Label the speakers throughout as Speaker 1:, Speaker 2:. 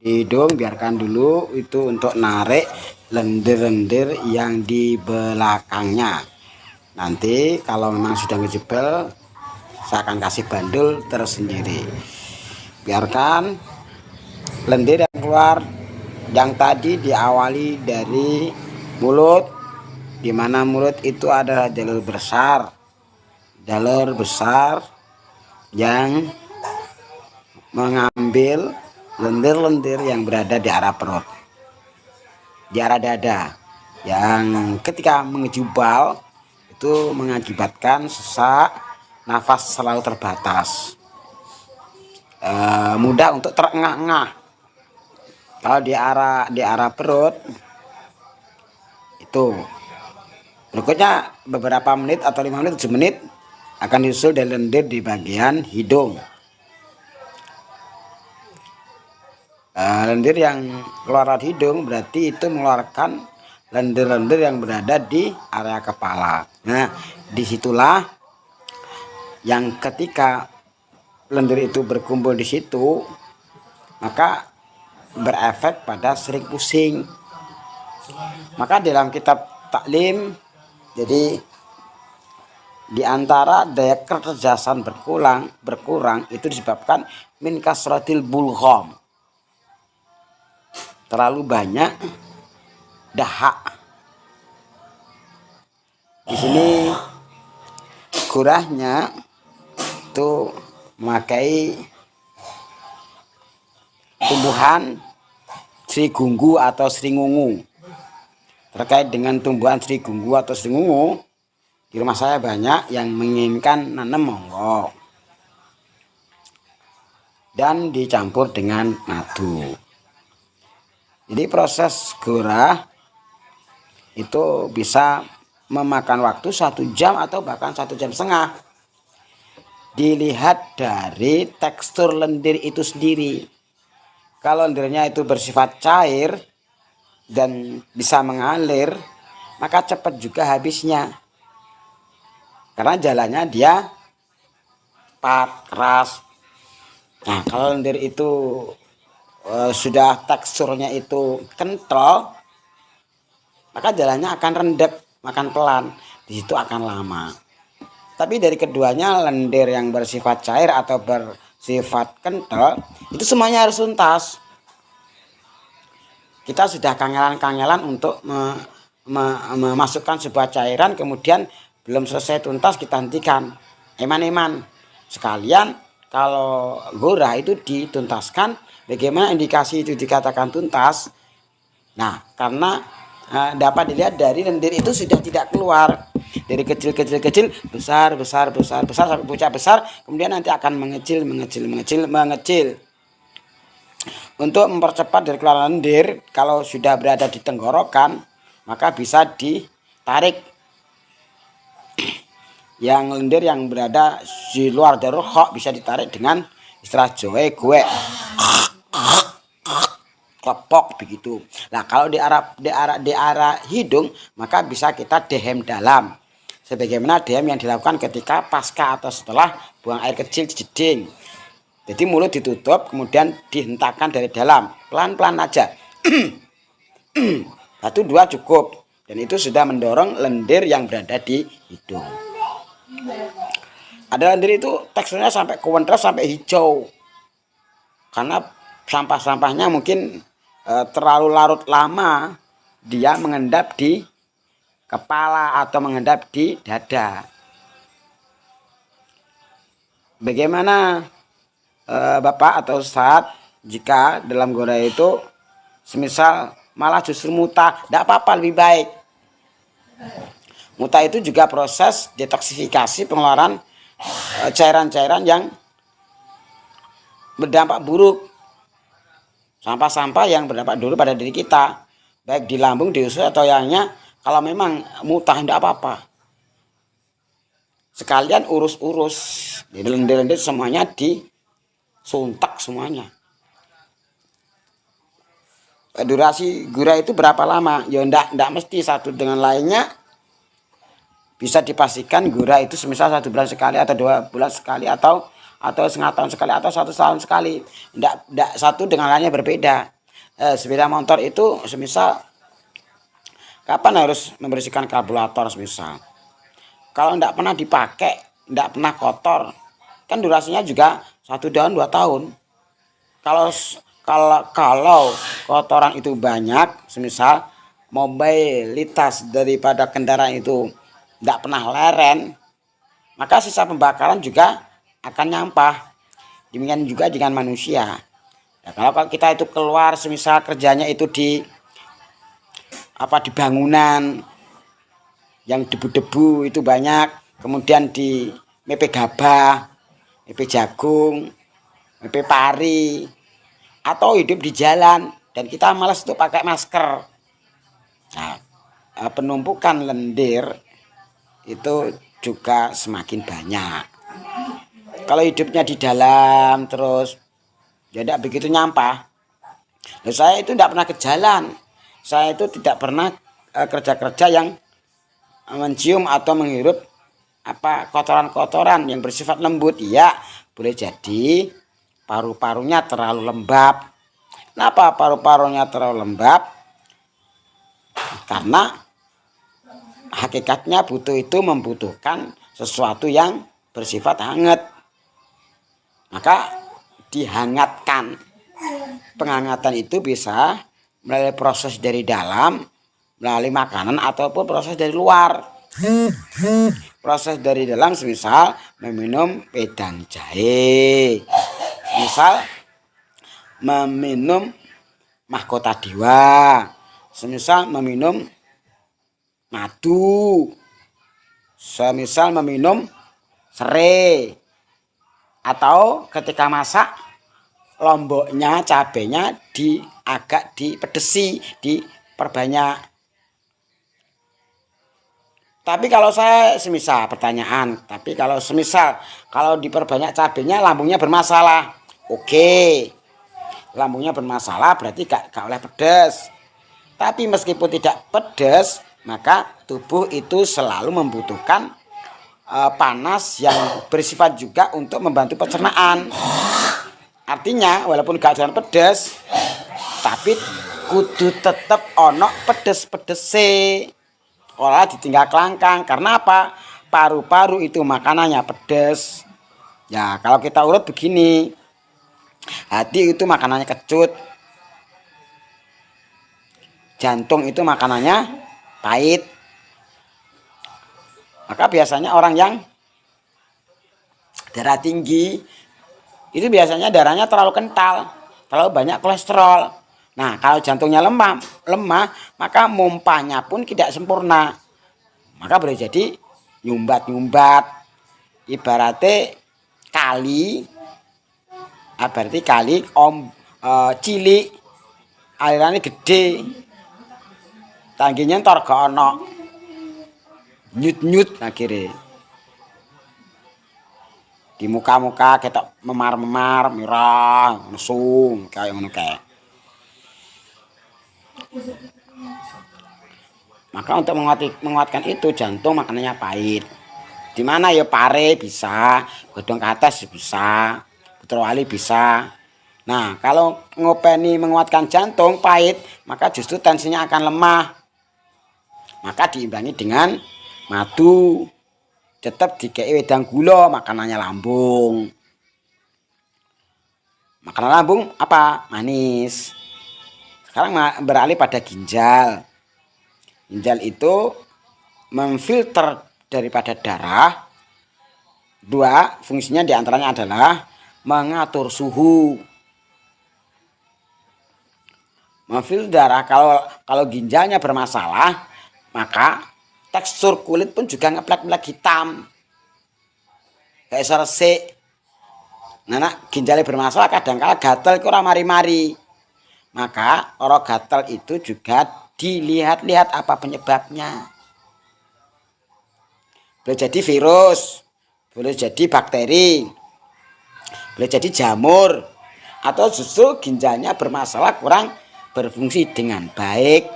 Speaker 1: hidung, biarkan dulu itu untuk narik lendir-lendir yang di belakangnya. Nanti kalau memang sudah ngejebel, saya akan kasih bandul tersendiri. Biarkan lendir yang keluar, yang tadi diawali dari mulut, di mana mulut itu adalah jalur besar yang mengambil lendir-lendir yang berada di arah perut, di arah dada, yang ketika mengejubal itu mengakibatkan sesak, nafas selalu terbatas, mudah untuk terengah-engah. Kalau di arah perut itu berikutnya beberapa menit atau 5 menit 7 menit akan disusul dari lendir di bagian hidung. Lendir yang keluar dari hidung berarti itu mengeluarkan lendir-lendir yang berada di area kepala. Nah, disitulah yang ketika lendir itu berkumpul di situ, maka berefek pada sering pusing. Maka dalam kitab taklim, jadi di antara daya kecerdasan berkurang itu disebabkan min kasratil bulgham, terlalu banyak dahak. Di sini gurahnya itu memakai tumbuhan srigunggu atau sringungu. Terkait dengan tumbuhan srigunggu atau sringungu, di rumah saya banyak yang menginginkan nanam, monggo, dan dicampur dengan madu. Jadi proses gurah itu bisa memakan waktu 1 jam atau bahkan 1,5 jam. Dilihat dari tekstur lendir itu sendiri. Kalau lendirnya itu bersifat cair dan bisa mengalir, maka cepat juga habisnya. Karena jalannya dia cepat, keras. Nah, kalau lendir itu sudah teksturnya itu kental, maka jalannya akan rendep, makan pelan, di situ akan lama. Tapi dari keduanya, lendir yang bersifat cair atau bersifat kental, itu semuanya harus tuntas. Kita sudah kangelan-kangelan untuk memasukkan sebuah cairan, kemudian belum selesai tuntas kita hentikan, eman-eman. Sekalian kalau gurah itu dituntaskan. Bagaimana indikasi itu dikatakan tuntas? Nah, karena dapat dilihat dari lendir itu sudah tidak keluar. Dari kecil besar sampai puncak besar, kemudian nanti akan mengecil. Untuk mempercepat dari keluaran lendir, kalau sudah berada di tenggorokan, maka bisa ditarik. Yang lendir yang berada di luar dari hok bisa ditarik dengan istilah Jawa gue klepok begitu. Nah, kalau di arah hidung, maka bisa kita dehem dalam. Sebagaimana dehem yang dilakukan ketika pasca atau setelah buang air kecil di jeding. Jadi mulut ditutup, kemudian dihentakkan dari dalam, pelan-pelan aja. 1-2 cukup, dan itu sudah mendorong lendir yang berada di hidung. Ada lendir itu teksturnya sampai kuentras, sampai hijau, karena sampah-sampahnya mungkin terlalu larut lama dia mengendap di kepala atau mengendap di dada. Bagaimana Bapak atau Ustadz jika dalam gurah itu semisal malah justru muntah? Tidak apa-apa, lebih baik. Muntah itu juga proses detoksifikasi, pengeluaran cairan-cairan yang berdampak buruk, sampah-sampah yang berdampak dulu pada diri kita, baik di lambung, di usus atau yangnya. Kalau memang muntah tidak apa-apa, sekalian urus-urus, jadi lendir-lendir semuanya disuntak semuanya. Durasi gurah itu berapa lama? Ya enggak mesti satu dengan lainnya. Bisa dipastikan gurah itu semisal 1 bulan sekali atau 2 bulan sekali atau setengah tahun sekali atau 1 tahun sekali. Enggak satu dengan lainnya berbeda. sepeda motor itu semisal kapan harus membersihkan karburator semisal. Kalau tidak pernah dipakai, tidak pernah kotor, kan durasinya juga 1 tahun 2 tahun. Kalau kotoran itu banyak, semisal mobilitas daripada kendaraan itu tidak pernah leren, maka sisa pembakaran juga akan nyampah. Demikian juga dengan manusia. Nah, kalau kita itu keluar semisal kerjanya itu di bangunan yang debu-debu itu banyak, kemudian di mepe gabah, mepe jagung, mepe pari, atau hidup di jalan dan kita malas untuk pakai masker. Nah, penumpukan lendir itu juga semakin banyak. Kalau hidupnya di dalam terus ya tidak begitu nyampah. Nah, saya itu tidak pernah ke jalan. Saya itu tidak pernah kerja-kerja yang mencium atau menghirup kotoran-kotoran yang bersifat lembut. Iya, boleh jadi paru-parunya terlalu lembab. Kenapa paru-parunya terlalu lembab? Karena hakikatnya itu membutuhkan sesuatu yang bersifat hangat. Maka dihangatkan. Penghangatan itu bisa melalui proses dari dalam, melalui makanan ataupun proses dari luar. Proses dari dalam semisal meminum wedang jahe, misal meminum mahkota dewa, semisal meminum madu, semisal meminum serai, atau ketika masak lomboknya, cabenya agak dipedesi, diperbanyak. Tapi kalau saya semisal pertanyaan, kalau diperbanyak cabenya lambungnya bermasalah. Oke. Lambungnya bermasalah berarti gak oleh pedas. Tapi meskipun tidak pedas, maka tubuh itu selalu membutuhkan panas yang bersifat juga untuk membantu pencernaan. Artinya walaupun gak jangan pedas, tapi kudu tetep ono pedes-pedese. Olah ditinggal kelangkang. Karena apa? Paru-paru itu makanannya pedas. Ya kalau kita urut begini, hati itu makanannya kecut, jantung itu makanannya pahit. Maka biasanya orang yang darah tinggi itu biasanya darahnya terlalu kental, terlalu banyak kolesterol. Nah, kalau jantungnya lemah, maka mumpahnya pun tidak sempurna. Maka boleh jadi nyumbat-nyumbat. Ibaratnya kali, cilik, alirannya gede, tangginya ntar gak ono, nyut-nyut akhirnya. Di muka-muka kita memar-memar, merah, mesum, kayak ngono kayak. Maka untuk menguatkan itu jantung makanannya pahit. Di mana ya pare bisa, godong ke atas bisa, putra wali bisa. Nah, kalau ngopeni menguatkan jantung pahit, maka justru tensinya akan lemah. Maka diimbangi dengan madu. Tetap dikei wedang gula, makanannya lambung. Makanan lambung apa? Manis. Sekarang beralih pada ginjal. Ginjal itu memfilter daripada darah. Dua, fungsinya diantaranya adalah mengatur suhu. Memfilter darah, kalau ginjalnya bermasalah, maka tekstur kulit pun juga ngeplek-plek hitam. Kayak resik. Nah, ginjalnya bermasalah kadang-kala gatel itu ora mari-mari. Maka orang gatel itu juga dilihat-lihat apa penyebabnya. Boleh jadi virus, boleh jadi bakteri, boleh jadi jamur, atau justru ginjalnya bermasalah kurang berfungsi dengan baik.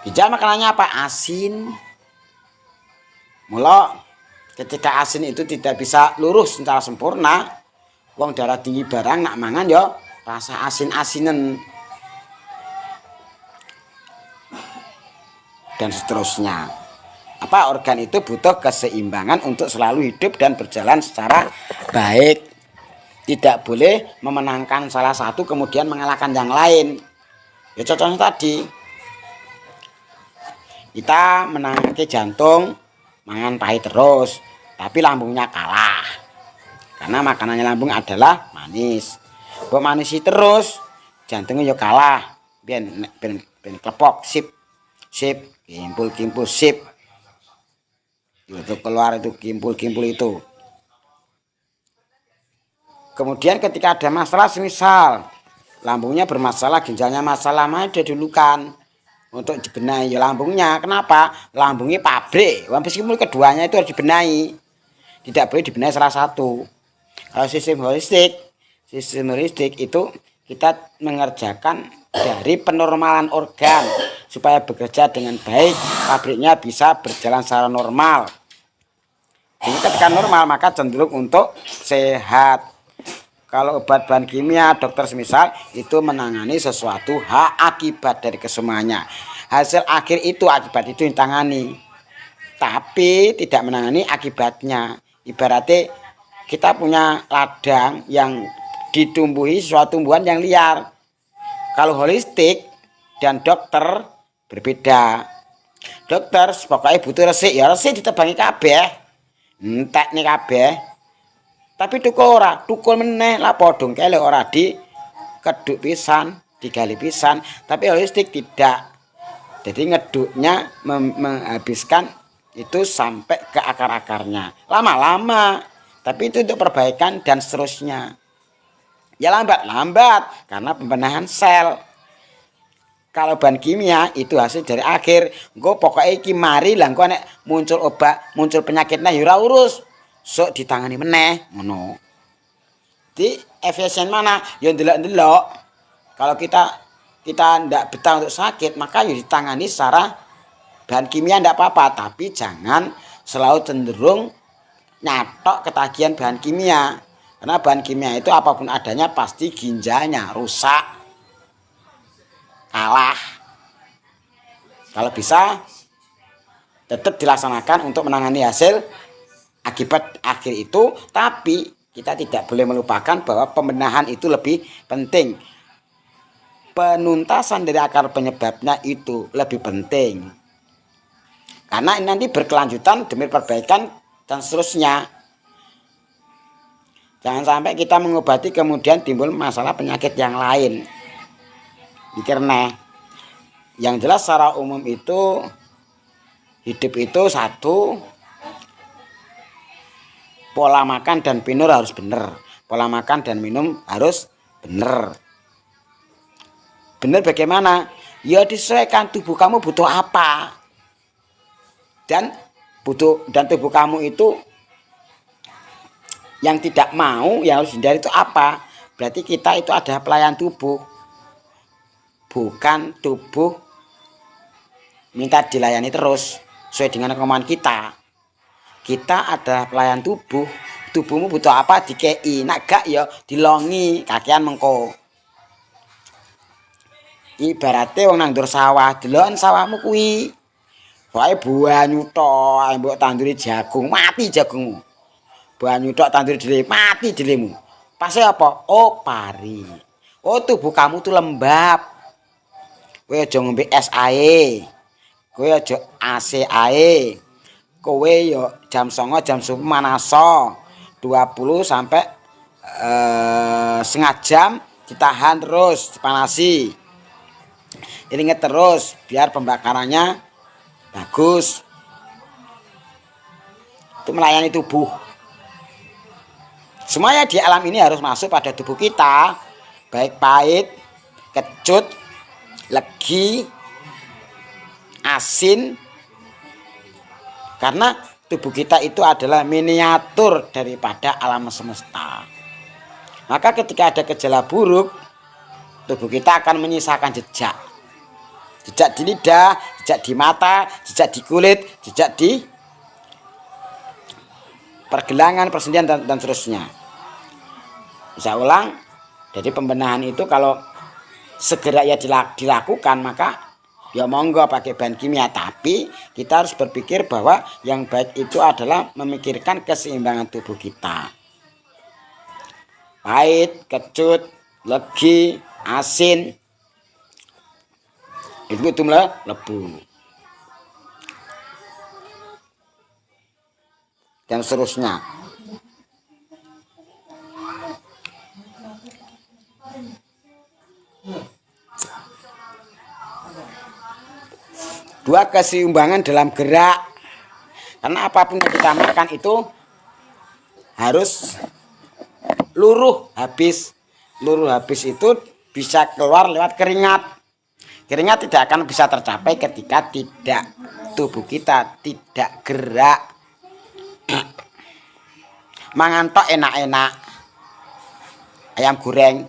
Speaker 1: Ginjal makanannya apa? Asin. Mula ketika asin itu tidak bisa lurus secara sempurna, wong darah tinggi barang nak mangan ya rasa asin-asinen, dan seterusnya. Apa organ itu butuh keseimbangan untuk selalu hidup dan berjalan secara baik. Tidak boleh memenangkan salah satu kemudian mengalahkan yang lain. Ya contohnya tadi, kita menangke jantung, mangan pahit terus, tapi lambungnya kalah. Karena makanannya lambung adalah manis. Mbok manisi terus, jantungnya ya kalah. Ben klepok, sip, kimpul sip. Itu keluar itu kimpul itu. Kemudian ketika ada masalah, semisal lambungnya bermasalah, ginjalnya masalah, maka didulukan untuk dibenahi ya lambungnya. Kenapa? Lambungnya pabrik. Meskipun keduanya itu harus dibenahi, tidak boleh dibenahi salah satu. Kalau sistem holistik itu kita mengerjakan dari penormalan organ supaya bekerja dengan baik, pabriknya bisa berjalan secara normal. Jadi ketika normal maka cenderung untuk sehat. Kalau obat bahan kimia, dokter semisal itu menangani sesuatu hak akibat dari kesemuanya. Hasil akhir itu, akibat itu ditangani, tapi tidak menangani akibatnya. Ibaratnya kita punya ladang yang ditumbuhi suatu tumbuhan yang liar. Kalau holistik dan dokter berbeda. Dokter pokoknya butuh resik, ya resik ditebangi kabeh, entek nih kabeh. Tapi tukul meneh lah podong kele ora di keduk pisan, digali pisan. Tapi holistik tidak. Jadi ngeduknya menghabiskan itu sampai ke akar-akarnya. Lama-lama. Tapi itu untuk perbaikan dan seterusnya. Ya lambat karena pembenahan sel. Kalau bahan kimia itu hasil dari akhir. Engko pokoke iki mari lah engko nek muncul obat, muncul penyakitnya ya ora urus. Sok ditangani meneh ngono. Di efisien mana? Ya ndelok-ndelok. Kalau kita ndak betah untuk sakit, maka ya ditangani secara bahan kimia ndak apa-apa, tapi jangan selalu cenderung nyatok ketagihan bahan kimia. Karena bahan kimia itu apapun adanya pasti ginjalnya rusak, kalah. Kalau bisa tetap dilaksanakan untuk menangani hasil akibat akhir itu, tapi kita tidak boleh melupakan bahwa pembenahan itu lebih penting. Penuntasan dari akar penyebabnya itu lebih penting. Karena ini nanti berkelanjutan demi perbaikan dan seterusnya. Jangan sampai kita mengobati kemudian timbul masalah penyakit yang lain. Mikir neh. Yang jelas secara umum itu hidup itu satu, pola makan dan minum harus benar. Pola makan dan minum harus benar. Benar bagaimana? Ya disesuaikan tubuh kamu butuh apa. Dan tubuh kamu itu yang tidak mau, yang harus hindari itu apa? Berarti kita itu ada pelayan tubuh. Bukan tubuh minta dilayani terus sesuai dengan kemauan kita. Kita adalah pelayan tubuh. Tubuhmu butuh apa dikei, nak gak ya dilongi kakean mengko. Ibaratnya wong nang ndur sawah, delon sawahmu kuwi. Wae banyu tok, mbok tanduri jagung, mati jagungmu. Banyu tok tanduri dhewe, mati dhelemu. Pase apa? Oh, pari. Oh, tubuh kamu tuh lembab. Kowe aja ngombe es ae. Kowe aja AC ae. Kowe yo jam 09.00 jam 10 manaso 20 sampai setengah jam ditahan terus dipanasi. Iringet terus biar pembakarannya bagus. Itu melayani tubuh. Semuanya di alam ini harus masuk pada tubuh kita, baik pahit, kecut, legi, asin. Karena tubuh kita itu adalah miniatur daripada alam semesta. Maka ketika ada gejala buruk, tubuh kita akan menyisakan jejak. Jejak di lidah, jejak di mata, jejak di kulit, jejak di pergelangan, persendian dan seterusnya. Bisa ulang, Jadi pembenahan itu kalau segera ya dilakukan, maka ya monggo pakai bahan kimia, tapi kita harus berpikir bahwa yang baik itu adalah memikirkan keseimbangan tubuh kita. Pahit, kecut, legi, asin, itu lebu. Dan seterusnya. Dua, keseimbangan dalam gerak. Karena apapun yang kita makan itu harus luruh habis. Luruh habis itu bisa keluar lewat keringat. Keringat tidak akan bisa tercapai ketika tubuh kita tidak gerak. Mangan tok enak-enak. Ayam goreng,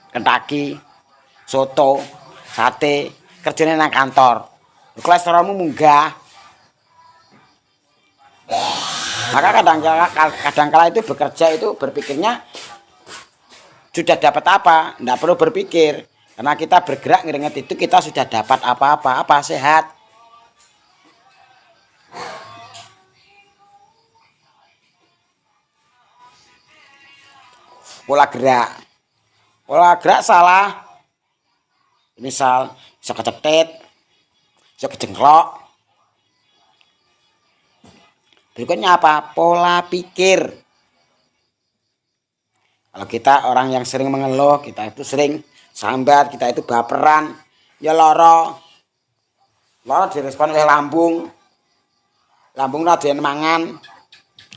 Speaker 1: Kentucky, soto, sate, kerjanya nang kantor. Kolesterolmu munggah. Maka kadang-kala itu bekerja itu berpikirnya sudah dapat apa, tidak perlu berpikir. Karena kita bergerak ngeringet itu kita sudah dapat apa sehat. Pola gerak salah. Misal bisa kecetet, bisa kejengklok. Berikutnya apa? Pola pikir. Kalau kita orang yang sering mengeluh, kita itu sering sambat, kita itu baperan, ya loro direspon oleh lambung raden mangan,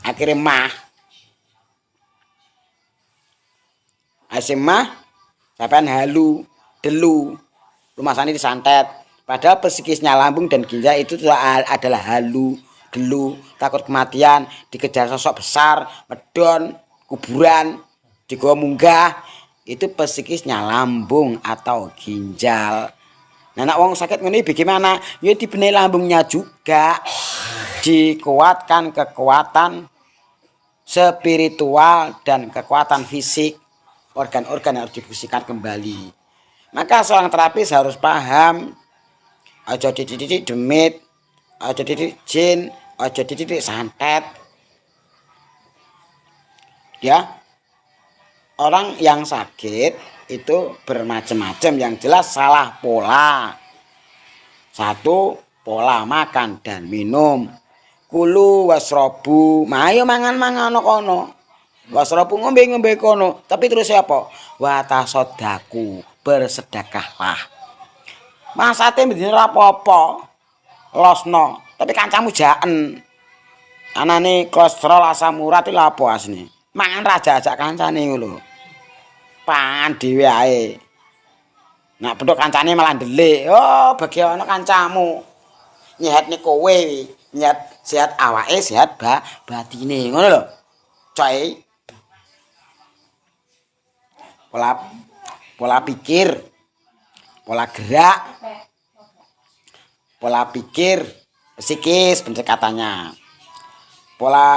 Speaker 1: akhirnya mah. Asimah, sampean halu, delu, rumah sana disantet. Padahal psikisnya lambung dan ginjal itu adalah halu, delu, takut kematian, dikejar sosok besar, medon, kuburan, digawa munggah. Itu psikisnya lambung atau ginjal. Nah, nak wong sakit ngene bagaimana? Ya dibenahi lambungnya juga. Dikuatkan kekuatan spiritual dan kekuatan fisik. Organ-organ harus difungsikan kembali. Maka seorang terapis harus paham, aja dididik demit, aja dididik jin, aja dididik santet. Ya, orang yang sakit itu bermacam-macam, yang jelas salah pola. Satu, pola makan dan minum. Kulu wasrobu, ayo mangan-mangan kono. Wasrobu ngombe-ngombe kono. Tapi terus siapa? Watasodaku, bersedekahlah. Masate mendine ora apa-apa. Losno, tapi kancamu jaen. Anane kolesterol asam urat iki lha apa asine? Mangan raja ajak kancane ngono lho. Pangan dhewe ae. Nak bedhok kancane malah ndelik. Oh, bagi ana kancamu. Nyehatne kowe, nyehat sehat awake, sehat batine. Ngono lho. Coy. Pola pikir, pola gerak, pola pikir, psikis pendekatannya. Pola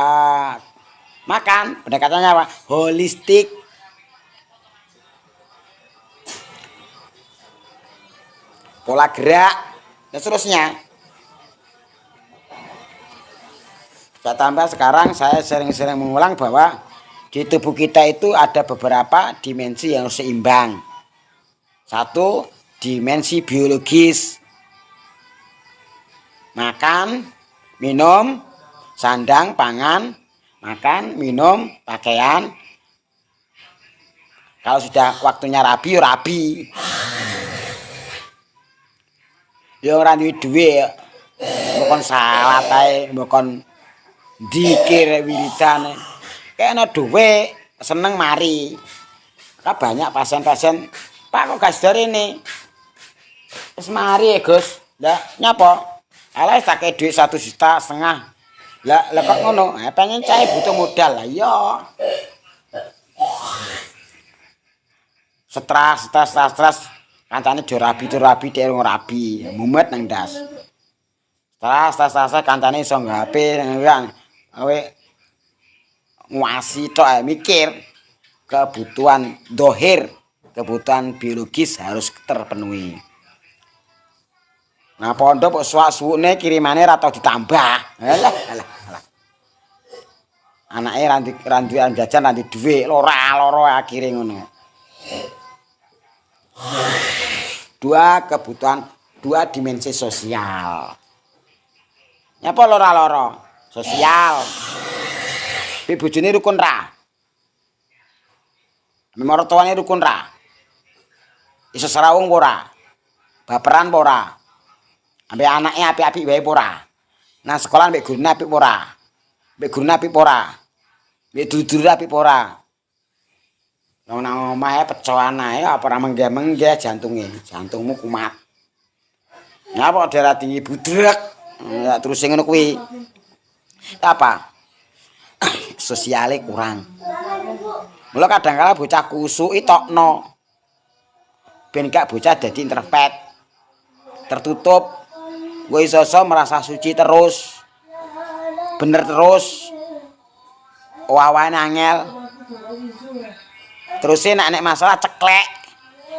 Speaker 1: makan pendekatannya apa? Holistik. Pola gerak dan seterusnya. Saya tambah sekarang saya sering-sering mengulang bahwa di tubuh kita itu ada beberapa dimensi yang seimbang. Satu, dimensi biologis. Makan, minum, sandang, pangan, makan, minum, pakaian. Kalau sudah waktunya rabi, rabi. Ya ora duwe mbokon salat ae, mbokon dzikir wiridan. Kayakno duwe seneng mari. Maka banyak pasien-pasien, Pak kok gas rene. Wis mari Gus. Lah nyapa? Alah tak kei dhuwit 1,5 juta. Lah kok ngono? Pengen cae butuh modal lah iya. Stres. Kancane do rabi dhek rabi, mumet nang ndas. Stres kancane iso nggape nang kowe nguasi tok mikir. kebutuhan dohir, kebutuhan biologis harus terpenuhi. Nah pondok kok suwak-suwune kirimane ra tau ditambah. Alah. Anake randu jajan randu dhuwit, loro akhire ngono. Dua dimensi sosial. Nyapa loro? Sosial. Pi bojone rukun ra? Mertuane rukun ra? Iso serawung ora? Baperan ora? Ambek anake apik-apik wae ora? Nah sekolah ambek gurune apik ora? Ambek gurune apik ora? Ambek dulur-dulur apik ora? Nang omahe pecoan ae apa ora menggeh-menggeh jantungmu kumat. Nyapa darah tinggi budrek. Ya terus ngono kuwi. Apa? Sosiale kurang. Mula kadang-kala bocah kusuk itokno. Ben gak bocah dadi introverт. Tertutup. Kowe iso merasa suci terus. Bener terus. Wawane angel. Terus nek masalah ceklek.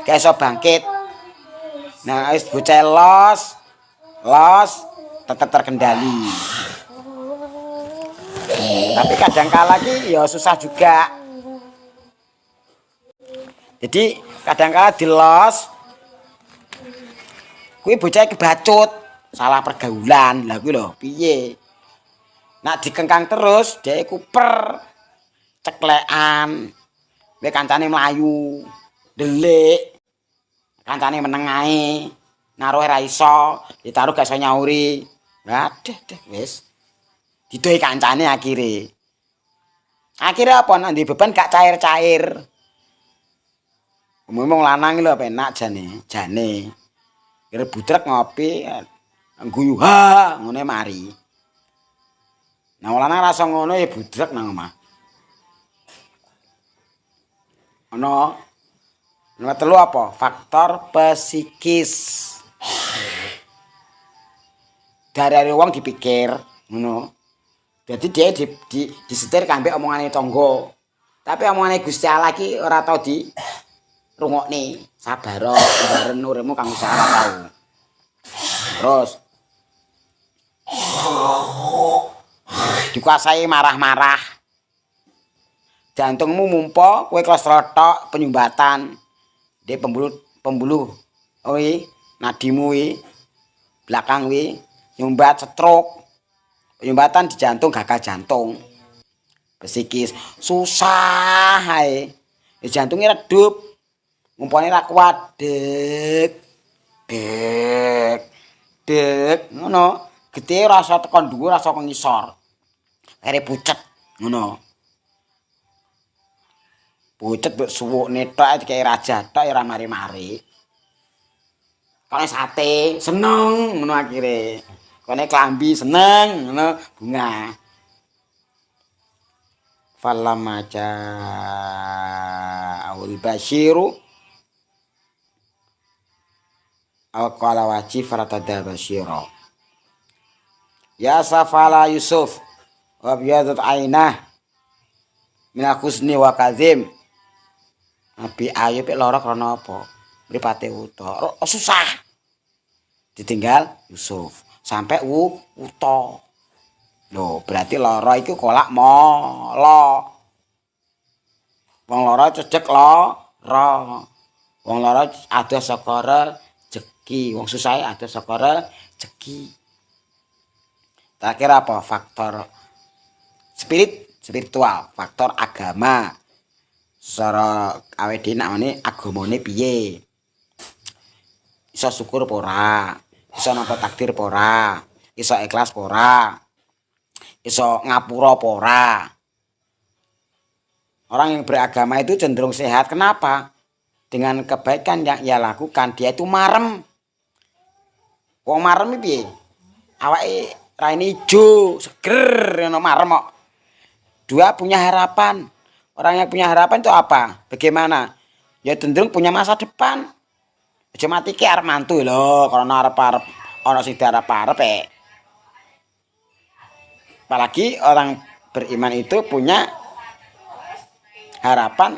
Speaker 1: Gak iso bangkit. Nah, wis bocah los tetap terkendali. Tapi kadang-kala ki ya susah juga. Jadi kadang-kala dilos kuwi bocah kebacut, salah pergaulan. Lah kuwi lho, piye? Nak dikengkang terus, dhek kuper, ceklekan. Nek kancane mlayu, delik. Kancane meneng ae. Naruh ra iso, ditaruh gak iso nyauri. Waduh, wis. Didohi kancane akhire. Akhire apa nek ndek beban gak cair-cair. Ngomong lanang lho penak jane. Kira budrek ngopi guyu ha ngene mari. Nah lanang rasa ngono ya budrek nang omah. Ono nomor telu apa? Faktor psikis. Dari wong dipikir ngono. Jadi dia disetir kambek omongane tangga. Tapi omongane Gusti Allah ki ora tau di rungokne. Sabar bareng uripmu kang usaha ora tau. Terus dikuasai marah-marah. Jantungmu mumpo, kowe kolesterol tok, penyumbatan. Dia pembuluh nadimu belakang nyumbat stroke. Penyumbatan di jantung, gagal jantung. Psikis susah ae. Jantungnya redup. Ngumpulnya ra kuat dek ngono. Gede rasa tekan dhuwur, rasa ngisor. Kare pucet ngono. Pucet mbok suwukne tok kayak raja tok ora mari-mari. Kone sate seneng ngono akhire. Kone klambi seneng ngono bunga. Falamaja awul basyiru qala wajib faratada basyira. Ya safala Yusuf wa biyadat ainah minal husni wa kadzim. Nabi Ayub lara krana apa? Mripate wuta. Susah. Ditinggal Yusuf sampai wuta. Loh, berarti lara iku kolak molo. Wong lara cecek lara. Wong lara ada saka rezeki, wong susah ada saka rezeki. Terakhir apa? Faktor spiritual, faktor agama. Secara awake dhewe namane agamane piye? Iso syukur apa ora? Iso nampa takdir apa ora? Iso ikhlas apa ora? Iso ngapura apa ora? Orang yang beragama itu cenderung sehat. Kenapa? Dengan kebaikan yang ia lakukan, dia itu marem. Wong marem iki piye? Awake raine ijo, seger ngono marem kok. Dua punya harapan. Orang yang punya harapan itu apa? Bagaimana? Ya cenderung punya masa depan. Aja mati ki arep mantu lho, karena arep-arep ana sing diarep-arep Apalagi orang beriman itu punya harapan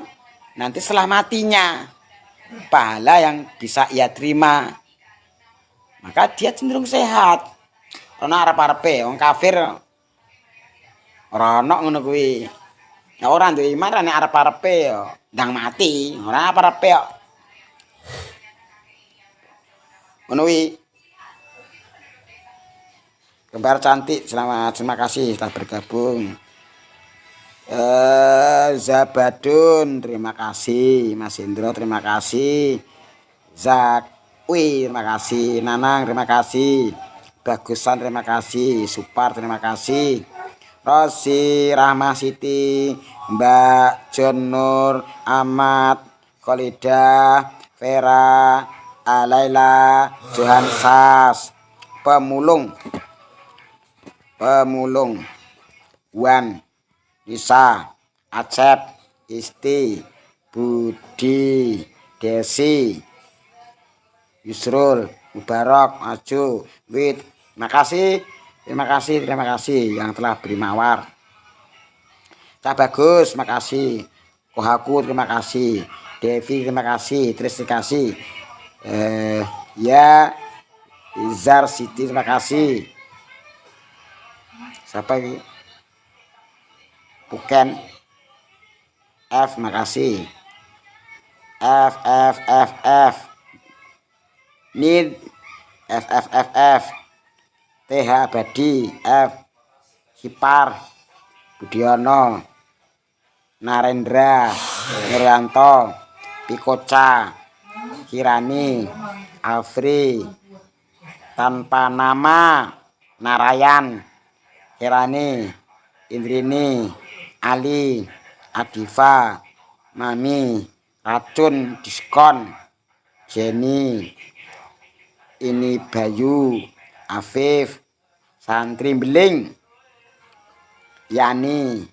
Speaker 1: nanti setelah matinya pahala yang bisa ia terima, maka dia cenderung sehat. Ana arep-arepe wong kafir ora ono ngono kuwi. Nah, ora duwe iman nek arep-arepe yo ndang mati, ora arep-arepe yo. Ngono kuwi. Kembar cantik, selamat, terima kasih telah bergabung. Zabadun, terima kasih. Mas Indro, terima kasih. Zakwi, terima kasih. Nanang, terima kasih. Bagusan, terima kasih. Supar, terima kasih. Rosi, Rahma Siti, Mbak John Nur, Ahmad, Kolida, Vera, Alaila, Johan Sas, Pemulung, Wan, Nisa, Acep, Isti, Budi, Desi, Yusrul, Mubarak, Maju, Wid. Terima kasih yang telah beri mawar. Cak Bagus, terima kasih. Kohaku, terima kasih. Devi, terima kasih. Tris, terima kasih. Ya, Izar Siti, terima kasih. Siapa ini? Bukan F, makasih. F need F TH Abadi F Hipar Budiono Narendra Nuryanto Pikoca Kirani Alfri tanpa nama Narayan Kirani Indrini Ali Adifa Mami Racun Diskon Jenny ini Bayu Afif Santri Beling Yani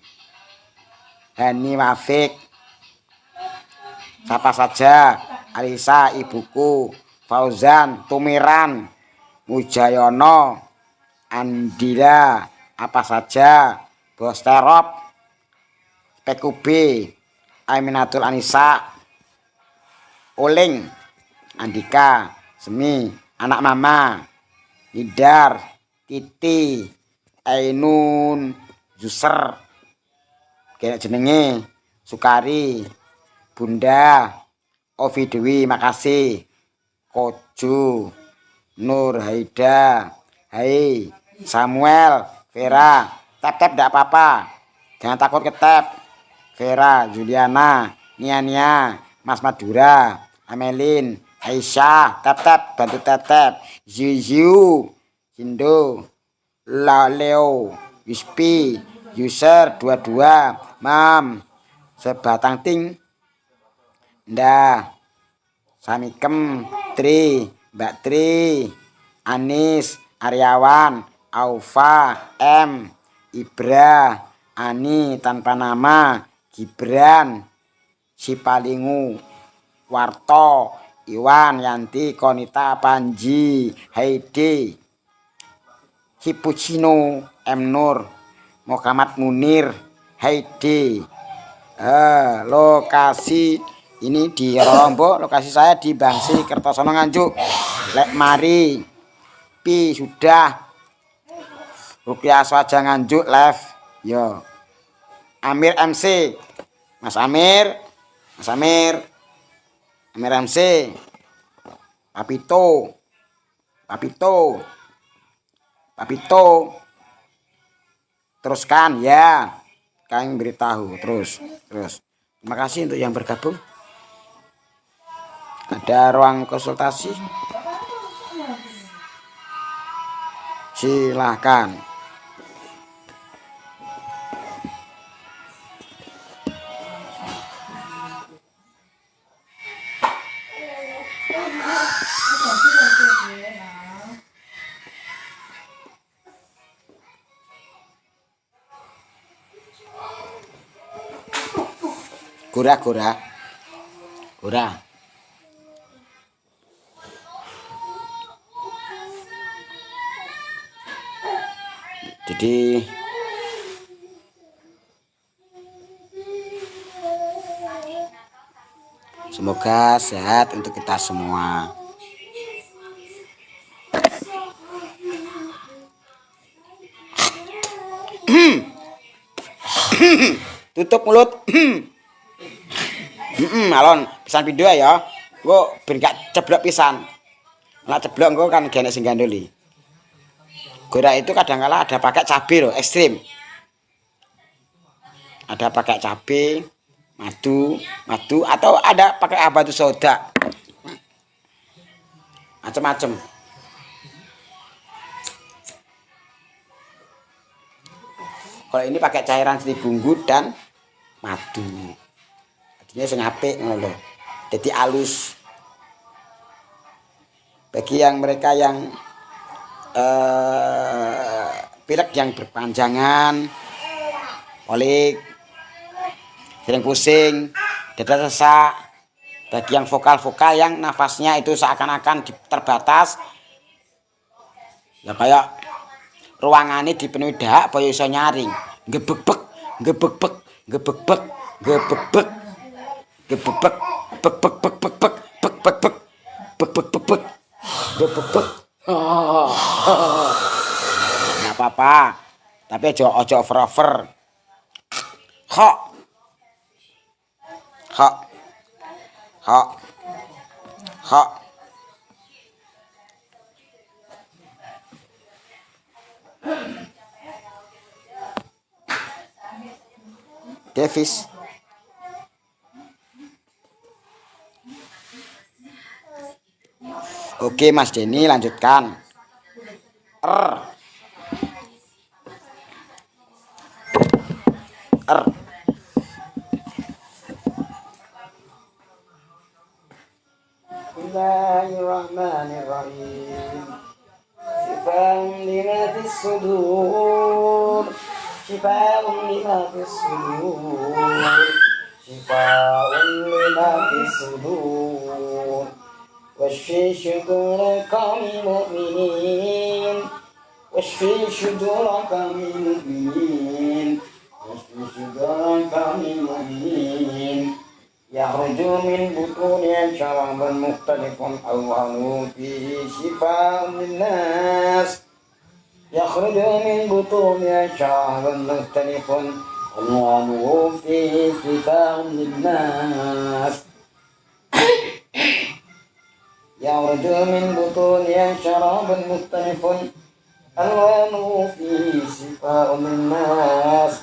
Speaker 1: Hani Wafik siapa saja Alisa Ibuku Fauzan Tumiran Mujayono Andila apa saja Bos Terop PQB Aminatul Anissa Oling Andika Semi anak mama Idar Titi Ainun Juser kayak jenenge Sukari Bunda Ovi Dewi makasih Koju Nur Haida Hai Samuel Vera tap tidak apa-apa jangan takut ke tap Vera Juliana Nia Mas Madura Amelin Aisyah tap bantu tap Ziu Hindo Leo Wispi user 22 Mam Sebatang Ting Ndah Samikem Tri Mbak Tri Anis Aryawan Aufa M Ibra Ani tanpa nama Gibran Sipalingu Warto Iwan Yanti Konita Panji Heidi Hipucino M Nur Muhammad Munir Heidi lokasi ini di Rorombo lokasi saya di Bangsi Kertosono Nganjuk lek mari pi sudah Rupiah Swaja Nganjuk live yo Amir MC Mas Amir MC Papito teruskan ya kami beritahu terus terima kasih untuk yang bergabung ada ruang konsultasi silahkan Gora. Jadi Semoga sehat untuk kita semua. Tutup mulut. Alon pisan video ya. Engko ben gak ceblok pisan. Nek ceblok engko kan gak sing gandoli. Gora itu kadang-kala ada pakai cabai loh, ekstrim. Ada pakai cabai, madu atau ada pakai abatu soda. Macem-macem. Kalau ini pakai cairan bunggut dan madu. Artinya sing apik ngono lho. Jadi halus. Bagi yang mereka yang pilek yang berpanjangan, kolik, sering pusing, dada sesak. Bagi yang vokal-vokal yang nafasnya itu seakan-akan terbatas, ya kayak ruangannya dipenuhi dahak, boyo iso nyaring, gebek-bek, gebek-bek, gebek-bek, gebek-bek, gebek-bek, bek-bek-bek, bek-bek, bek-bek-bek, bek-bek-bek, gebek-bek. Nggak apa-apa, tapi ojo over. Hok, hok, hok, hok. Davis. Oke Mas Denny, lanjutkan. R. Bismillahirrahmanirrahim. Syifa'un lima fis sudur. Syifa'un lima fis sudur. Syifa'un lima fis sudur. واشفي صدور قوم المؤمنين واشفي صدور قوم المؤمنين واشفي صدور قوم المؤمنين يخرج من بطونها شراب مختلف ألوانه فيه شفاء للناس يخرج من بطونها شراب مختلف ألوانه فيه شفاء للناس يخرج من بطونها شراب مختلف ألوانه فيه شفاء للناس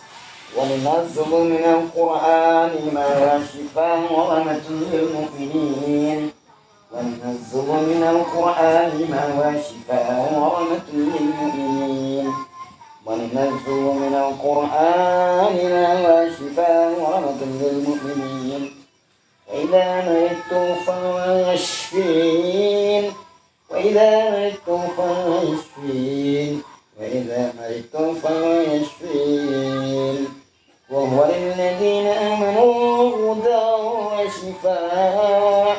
Speaker 1: وننزل من القرآن ما هو شفاء ورحمة للمؤمنين وننزل من القرآن ما هو شفاء ورحمة للمؤمنين وننزل من القرآن ما هو شفاء ورحمة للمؤمنين وإذا مرضت فهو يشفين وإذا مرضت فهو يشفين وإذا مرضت فهو يشفين وهو للذين آمنوا هدى وشفاء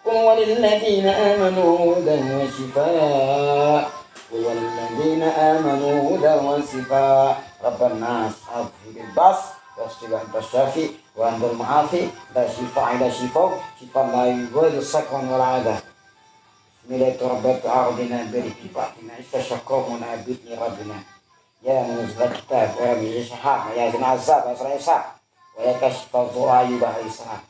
Speaker 1: وهو للذين آمنوا هدى وشفاء وهو للذين آمنوا هدى وشفاء رب الناس أذهب البأس واشفي أنت الشافي وأنت المعافي لا شفاء إلا شفاء شفاء لا يغادر سقما ولا عذاب بسم الله ربنا أعوذنا بركباتنا استشقاقنا بإذن ربنا يا منزل الكتاب ويا من يشحق يا ذي العذاب ويا كشف الضر أيوب عليه السلام